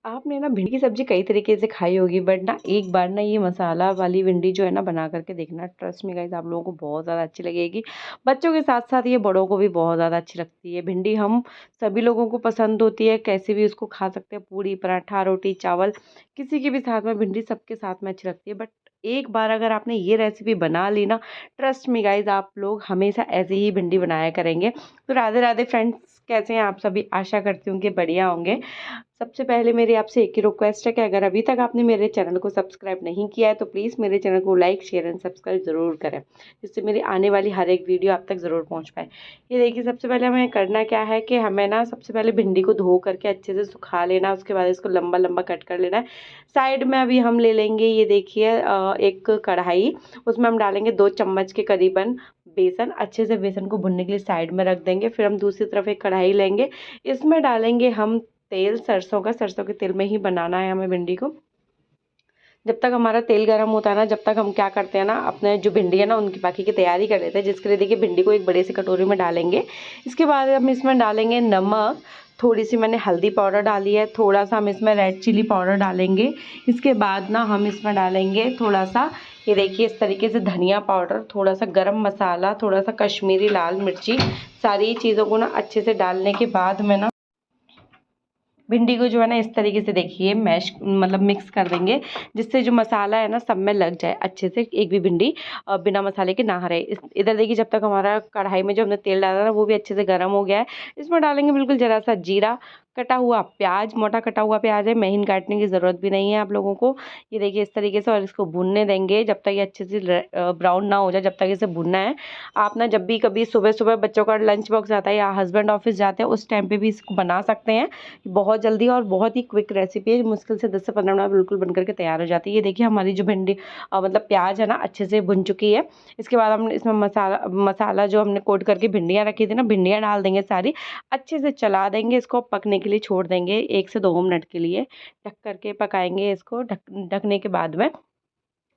आपने ना भिंडी की सब्ज़ी कई तरीके से खाई होगी, बट ना एक बार ना ये मसाला वाली भिंडी जो है ना बना करके देखना। ट्रस्ट मी गाइस, आप लोगों को बहुत ज़्यादा अच्छी लगेगी। बच्चों के साथ साथ ये बड़ों को भी बहुत ज़्यादा अच्छी लगती है। भिंडी हम सभी लोगों को पसंद होती है, कैसे भी उसको खा सकते हैं, पूड़ी पराठा रोटी चावल किसी के भी साथ में भिंडी सबके साथ में अच्छी लगती है। बट एक बार अगर आपने ये रेसिपी बना ली ना, ट्रस्ट मी गाइस, आप लोग हमेशा ऐसे ही भिंडी बनाया करेंगे। तो राधे राधे फ्रेंड्स, कैसे हैं आप सभी? आशा करती हूँ कि बढ़िया होंगे। सबसे पहले मेरी आपसे एक ही रिक्वेस्ट है कि अगर अभी तक आपने मेरे चैनल को सब्सक्राइब नहीं किया है तो प्लीज़ मेरे चैनल को लाइक शेयर एंड सब्सक्राइब ज़रूर करें, जिससे मेरी आने वाली हर एक वीडियो आप तक ज़रूर पहुंच पाए। ये देखिए, सबसे पहले हमें करना क्या है कि हमें ना सबसे पहले भिंडी को धो करके अच्छे से सुखा लेना, उसके बाद इसको लंबा लंबा कट कर लेना है। साइड में अभी हम ले लेंगे, ये देखिए एक कढ़ाई, उसमें हम डालेंगे 2 चम्मच के करीबन बेसन। अच्छे से बेसन को भुनने के लिए साइड में रख देंगे। फिर हम दूसरी तरफ एक कढ़ाई लेंगे, इसमें डालेंगे हम तेल सरसों का। सरसों के तेल में ही बनाना है हमें भिंडी को। जब तक हमारा तेल गर्म होता है ना, जब तक हम क्या करते हैं ना, अपने जो भिंडी है ना उनकी बाकी की तैयारी कर लेते हैं, जिसके लिए देखिए भिंडी को एक बड़े से कटोरी में डालेंगे। इसके बाद हम इसमें डालेंगे नमक, थोड़ी सी मैंने हल्दी पाउडर डाली है, थोड़ा सा हम इसमें रेड चिली पाउडर डालेंगे। इसके बाद ना हम इसमें डालेंगे थोड़ा सा, ये देखिए इस तरीके से धनिया पाउडर, थोड़ा सा गरम मसाला, थोड़ा सा कश्मीरी लाल मिर्ची। सारी चीज़ों को ना अच्छे से डालने के बाद में ना भिंडी को जो है ना इस तरीके से देखिए मैश मतलब मिक्स कर देंगे, जिससे जो मसाला है ना सब में लग जाए अच्छे से, एक भी भिंडी बिना मसाले के ना रहे। इधर देखिए, जब तक हमारा कढ़ाई में जो हमने तेल डाला ना वो भी अच्छे से गर्म हो गया है, इसमें डालेंगे बिल्कुल ज़रा सा जीरा, कटा हुआ प्याज, मोटा कटा हुआ प्याज है, महीन काटने की ज़रूरत भी नहीं है आप लोगों को। ये देखिए इस तरीके से, और इसको भूनने देंगे जब तक ये अच्छे से ब्राउन ना हो जाए, जब तक इसे भूनना है। आप ना जब भी कभी सुबह सुबह बच्चों का लंच बॉक्स आता है या हस्बैंड ऑफिस जाते हैं उस टाइम पे भी इसको बना सकते हैं। बहुत जल्दी और बहुत ही क्विक रेसिपी है, मुश्किल से 10 से 15 मिनट बिल्कुल बनकर के तैयार हो जाती है। ये देखिए हमारी जो भिंडी मतलब प्याज है ना अच्छे से भुन चुकी है। इसके बाद हम इसमें मसाला जो हमने कोट करके भिंडियाँ रखी थी ना, भिंडियाँ डाल देंगे सारी, अच्छे से चला देंगे, इसको पकने के लिए छोड़ देंगे 1 से 2 मिनट के लिए। ढक करके पकाएंगे इसको, ढकने के बाद में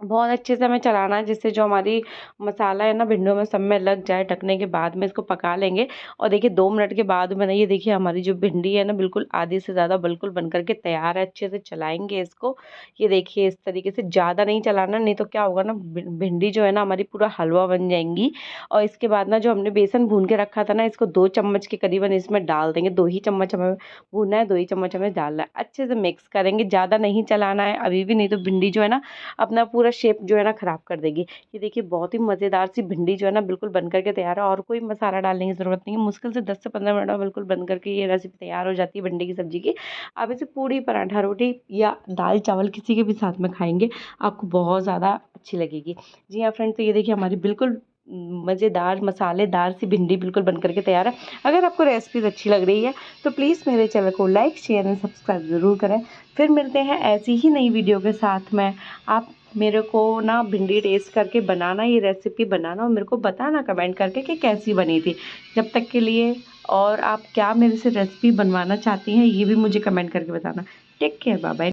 बहुत अच्छे से हमें चलाना है, जिससे जो हमारी मसाला है ना भिंडियों में सब में लग जाए। ढकने के बाद में इसको पका लेंगे, और देखिए 2 मिनट के बाद में ना ये देखिए हमारी जो भिंडी है ना बिल्कुल आधी से ज़्यादा बिल्कुल बन करके तैयार है। अच्छे से चलाएंगे इसको, ये देखिए इस तरीके से, ज़्यादा नहीं चलाना, नहीं तो क्या होगा ना भिंडी जो है ना हमारी पूरा हलवा बन जाएंगी। और इसके बाद ना जो हमने बेसन भून के रखा था ना, इसको 2 चम्मच के करीबन इसमें डाल देंगे। 2 ही चम्मच हमें भूनना है, 2 ही चम्मच हमें डालना है। अच्छे से मिक्स करेंगे, ज़्यादा नहीं चलाना है अभी भी, नहीं तो भिंडी जो है ना अपना पूरा शेप जो है ना ख़राब कर देगी। ये देखिए बहुत ही मज़ेदार सी भिंडी जो है ना बिल्कुल बन करके तैयार है, और कोई मसाला डालने की ज़रूरत नहीं है। मुश्किल से 10 से 15 मिनट में बिल्कुल बन करके ये रेसिपी तैयार हो जाती है भिंडी की सब्ज़ी की। आप इसे पूड़ी पराठा रोटी या दाल चावल किसी के भी साथ में खाएंगे, आपको बहुत ज़्यादा अच्छी लगेगी। जी हाँ फ्रेंड्स, तो ये देखिए हमारी बिल्कुल मज़ेदार मसालेदार सी भिंडी बिल्कुल बन करके तैयार है। अगर आपको रेसिपीज़ अच्छी लग रही है तो प्लीज़ मेरे चैनल को लाइक शेयर एंड सब्सक्राइब ज़रूर करें। फिर मिलते हैं ऐसी ही नई वीडियो के साथ में। आप मेरे को ना भिंडी टेस्ट करके बनाना, ये रेसिपी बनाना, और मेरे को बताना कमेंट करके कि कैसी बनी थी। जब तक के लिए, और आप क्या मेरे से रेसिपी बनवाना चाहती हैं ये भी मुझे कमेंट करके बताना। Take care, bye bye.